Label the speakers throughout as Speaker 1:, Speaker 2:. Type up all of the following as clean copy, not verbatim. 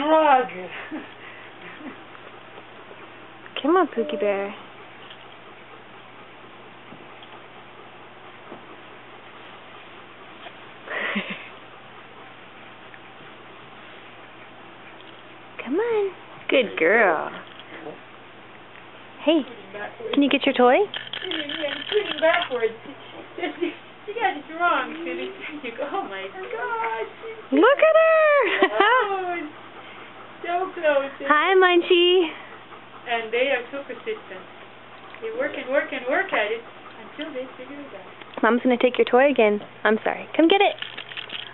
Speaker 1: drug.
Speaker 2: Come on, Pookie Bear. Come on. Good girl. Hey, can you get your toy?
Speaker 1: Shooting backwards. You got it wrong, Susie. Oh my gosh.
Speaker 2: Look at her!
Speaker 1: So close.
Speaker 2: Hi, Munchie.
Speaker 1: And they are so persistent. They work and work and work at it until they figure it out.
Speaker 2: Mom's gonna take your toy again. I'm sorry. Come get it.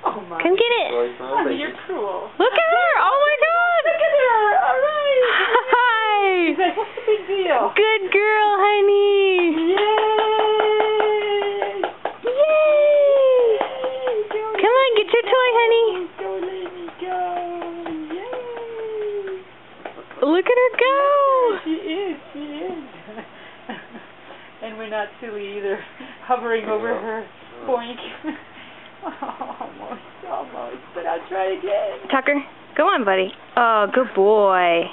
Speaker 1: Oh my.
Speaker 2: Come get it.
Speaker 1: Oh, you're cruel.
Speaker 2: Look at her. Oh my God.
Speaker 1: Look at her. All right.
Speaker 2: Hi.
Speaker 1: She's like, what's the big deal?
Speaker 2: Good girl, honey.
Speaker 1: Yay.
Speaker 2: Yay. Come on, get your toy, honey.
Speaker 1: Go, lady, go. Yay.
Speaker 2: Look at her go.
Speaker 1: She is. And we're not silly either. Hovering over her. Boink. Almost. But I'll try again.
Speaker 2: Tucker, go on, buddy. Oh, good boy.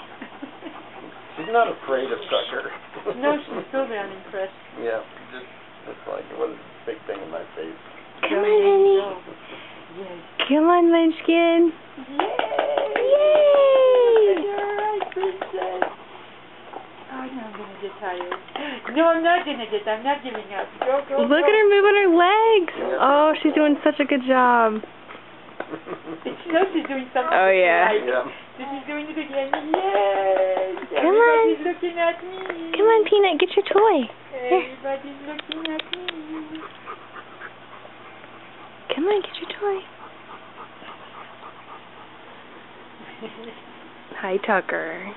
Speaker 3: She's not afraid of Tucker.
Speaker 1: No, she's still damn impressed.
Speaker 3: Yeah, just like, what is this big thing in my face?
Speaker 2: Come on, honey.
Speaker 1: Yes.
Speaker 2: Come on, Munchkin. Yay!
Speaker 1: You're right, princess. Oh, no, I'm going to get tired. No, I'm not going to get. I'm not giving up. Go.
Speaker 2: Look at her moving her legs. Oh, she's doing such a good job.
Speaker 1: She knows she's doing something.
Speaker 2: Oh, yeah.
Speaker 1: Right.
Speaker 3: Yeah.
Speaker 1: So she's doing it again. Yes.
Speaker 2: Come
Speaker 1: Everybody's
Speaker 2: on.
Speaker 1: looking at me.
Speaker 2: Come on, Peanut, get your toy. Here.
Speaker 1: Everybody's looking at me.
Speaker 2: Come on, get your toy. Hi, Tucker.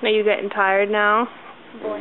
Speaker 2: Are you getting tired now?
Speaker 1: Boy.